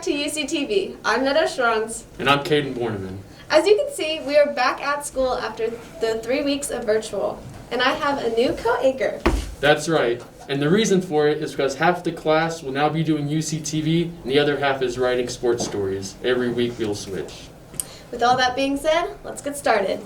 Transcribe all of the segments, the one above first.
to UCTV. I'm Netta Strungs. And I'm Caden Borneman. As you can see, we are back at school after the 3 weeks of virtual. And I have a new co-anchor. That's right. And the reason for it is because half the class will now be doing UCTV and the other half is writing sports stories. Every week we'll switch. With all that being said, let's get started.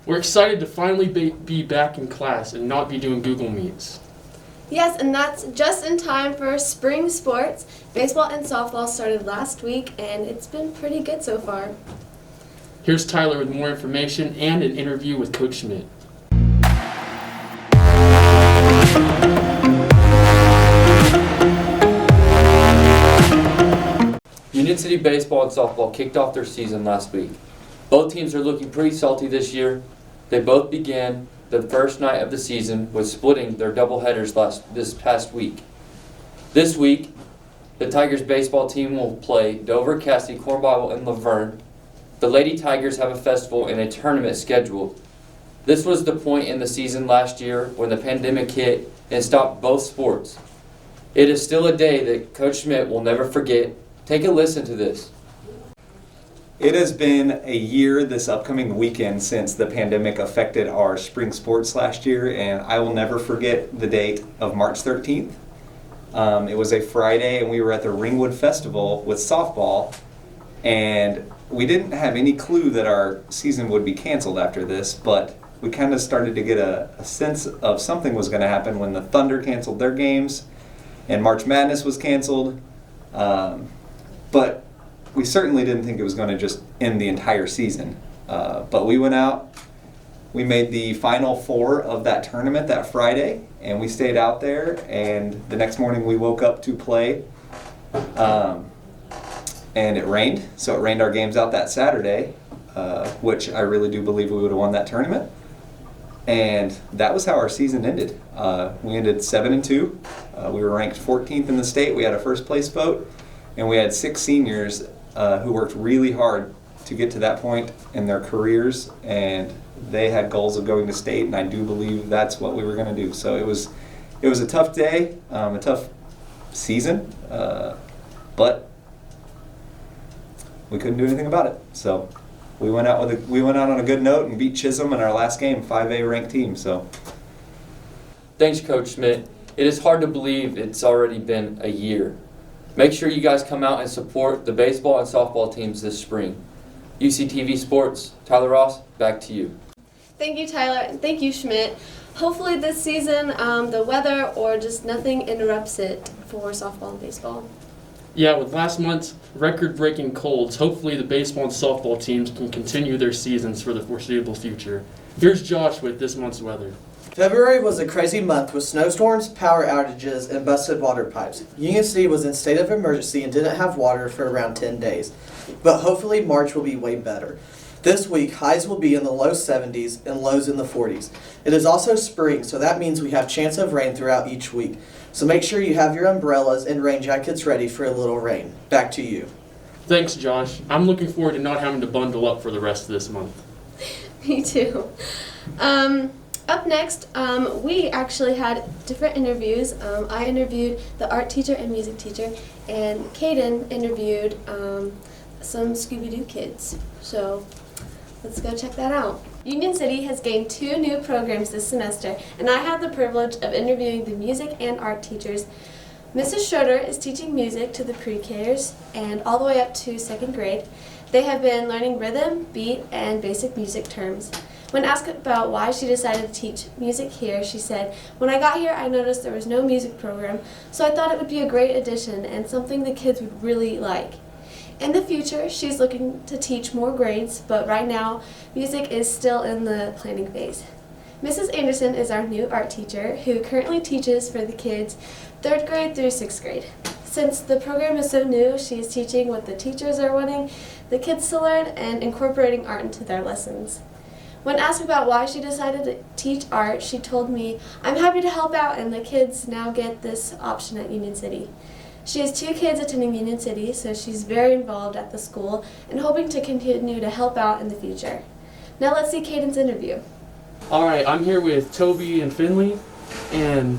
We're excited to finally be back in class and not be doing Google Meets. Yes, and that's just in time for spring sports. Baseball and softball started last week, and it's been pretty good so far. Here's Tyler with more information and an interview with Coach Schmidt. Union City baseball and softball kicked off their season last week. Both teams are looking pretty salty this year. They both began the first night of the season with splitting their doubleheaders this past week. This week, the Tigers baseball team will play Dover, Cassidy, Corn Bible, and Laverne. The Lady Tigers have a festival and a tournament scheduled. This was the point in the season last year when the pandemic hit and stopped both sports. It is still a day that Coach Schmidt will never forget. Take a listen to this. It has been a year this upcoming weekend since the pandemic affected our spring sports last year, and I will never forget the date of March 13th. It was a Friday, and we were at the Ringwood Festival with softball, and we didn't have any clue that our season would be canceled after this, but we kind of started to get a sense of something was going to happen when the Thunder canceled their games, and March Madness was canceled, but we certainly didn't think it was going to just end the entire season. But we went out, we made the Final Four of that tournament that Friday, and we stayed out there, and the next morning we woke up to play, and it rained. So it rained our games out that Saturday, which I really do believe we would have won that tournament. And that was how our season ended. We ended 7-2. We were ranked 14th in the state. We had a first place vote, and we had 6 seniors who worked really hard to get to that point in their careers, and they had goals of going to state, and I do believe that's what we were going to do. So it was a tough day, a tough season, but we couldn't do anything about it. So we went out on a good note and beat Chisholm in our last game, 5A ranked team. So Thanks, Coach Schmidt. It is hard to believe it's already been a year. Make sure you guys come out and support the baseball and softball teams this spring. UCTV Sports, Tyler Ross, back to you. Thank you, Tyler, and thank you, Schmidt. Hopefully this season, the weather or just nothing interrupts it for softball and baseball. Yeah, with last month's record-breaking colds, hopefully the baseball and softball teams can continue their seasons for the foreseeable future. Here's Josh with this month's weather. February was a crazy month with snowstorms, power outages, and busted water pipes. Union City was in state of emergency and didn't have water for around 10 days. But hopefully March will be way better. This week, highs will be in the low 70s and lows in the 40s. It is also spring, so that means we have chance of rain throughout each week. So make sure you have your umbrellas and rain jackets ready for a little rain. Back to you. Thanks, Josh. I'm looking forward to not having to bundle up for the rest of this month. Me too. Up next, we actually had different interviews. I interviewed the art teacher and music teacher, and Caden interviewed some Scooby-Doo kids. So let's go check that out. Union City has gained 2 new programs this semester, and I had the privilege of interviewing the music and art teachers. Mrs. Schroeder is teaching music to the pre-Kers and all the way up to 2nd grade. They have been learning rhythm, beat, and basic music terms. When asked about why she decided to teach music here, she said, "When I got here, I noticed there was no music program, so I thought it would be a great addition and something the kids would really like." In the future, she's looking to teach more grades, but right now, music is still in the planning phase. Mrs. Anderson is our new art teacher who currently teaches for the kids 3rd grade through 6th grade. Since the program is so new, she is teaching what the teachers are wanting the kids to learn and incorporating art into their lessons. When asked about why she decided to teach art, she told me, "I'm happy to help out and the kids now get this option at Union City." She has 2 kids attending Union City, so she's very involved at the school and hoping to continue to help out in the future. Now let's see Caden's interview. All right, I'm here with Toby and Finley, and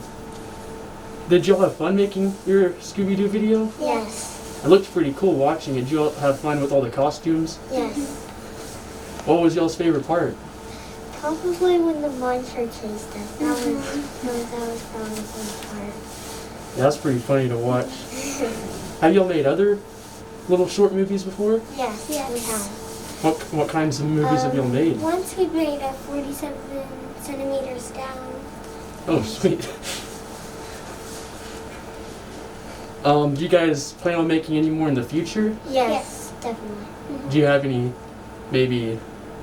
did y'all have fun making your Scooby-Doo video? Yes. It looked pretty cool watching it. Did y'all have fun with all the costumes? Yes. What was y'all's favorite part? Probably when the monster chased us. That was probably the fun part. Yeah, that's pretty funny to watch. Have y'all made other little short movies before? Yes, we have. What kinds of movies have y'all made? Once we made a 47 centimeters down. Oh, sweet. Do you guys plan on making any more in the future? Yes, definitely. Do you have any, maybe,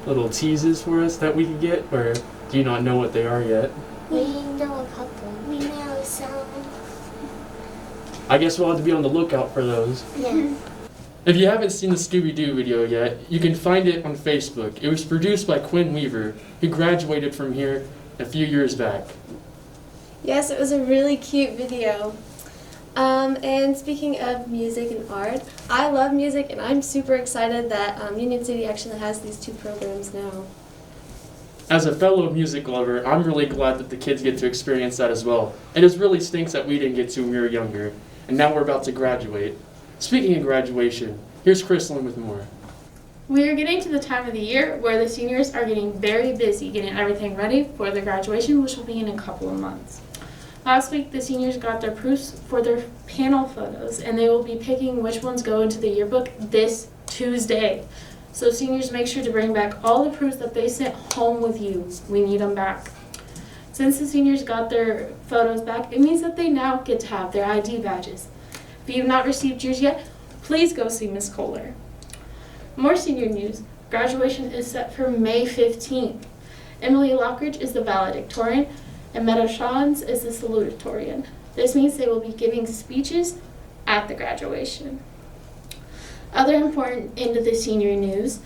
little teases for us that we could get, or do you not know what they are yet? We know a couple. We know some. I guess we'll have to be on the lookout for those. Yeah. If you haven't seen the Scooby-Doo video yet, you can find it on Facebook. It was produced by Quinn Weaver, who graduated from here a few years back. Yes, it was a really cute video. And speaking of music and art, I love music and I'm super excited that Union City actually has these 2 programs now. As a fellow music lover, I'm really glad that the kids get to experience that as well. It just really stinks that we didn't get to when we were younger, and now we're about to graduate. Speaking of graduation, here's Chrislyn with more. We are getting to the time of the year where the seniors are getting very busy getting everything ready for their graduation, which will be in a couple of months. Last week, the seniors got their proofs for their panel photos, and they will be picking which ones go into the yearbook this Tuesday. So seniors, make sure to bring back all the proofs that they sent home with you. We need them back. Since the seniors got their photos back, it means that they now get to have their ID badges. If you have not received yours yet, please go see Miss Kohler. More senior news. Graduation is set for May 15th. Emily Lockridge is the valedictorian, and Meadow Shawns is the salutatorian. This means they will be giving speeches at the graduation. Other important into the senior news,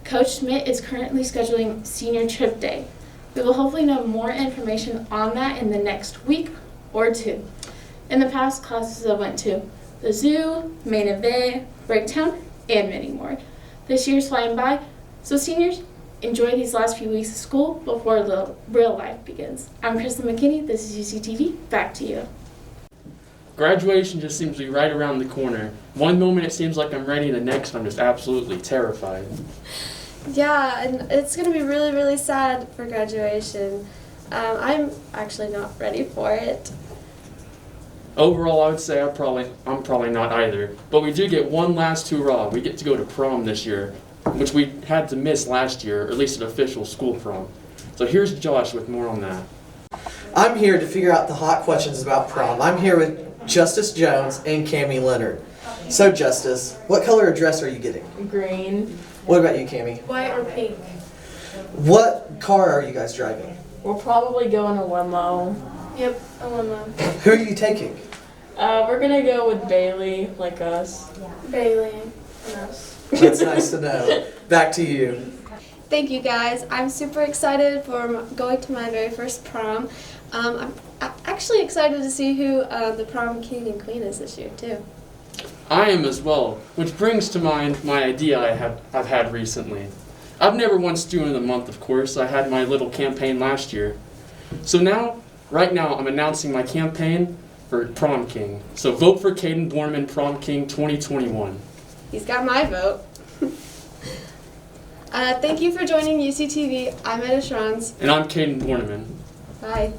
Coach Schmidt is currently scheduling senior trip day. We will hopefully know more information on that in the next week or 2. In the past, classes I went to the zoo, Main Event, Breaktown, and many more. This year's flying by, so seniors, enjoy these last few weeks of school before the real life begins. I'm Kristen McKinney, this is UCTV, back to you. Graduation just seems to be right around the corner. One moment it seems like I'm ready, the next I'm just absolutely terrified. Yeah, and it's going to be really, really sad for graduation. I'm actually not ready for it. Overall, I would say I'm probably not either. But we do get one last hurrah. We get to go to prom this year, which we had to miss last year, or at least an official school prom. So here's Josh with more on that. I'm here to figure out the hot questions about prom. I'm here with Justice Jones and Cammie Leonard. So Justice, what color dress are you getting? Green. What about you, Cammie? White or pink? What car are you guys driving? We'll probably go in a limo. Yep, a limo. Who are you taking? We're gonna go with Bailey, like us. Bailey and us. That's nice to know. Back to you. Thank you guys. I'm super excited for going to my very first prom. I'm actually excited to see who the prom king and queen is this year too. I am as well, which brings to mind my idea I've had recently. I've never won Student of the Month, of course. I had my little campaign last year. So right now, I'm announcing my campaign for Prom King. So vote for Caden Borneman, Prom King 2021. He's got my vote. Thank you for joining UCTV. I'm Edda Schrons. And I'm Caden Borneman. Bye.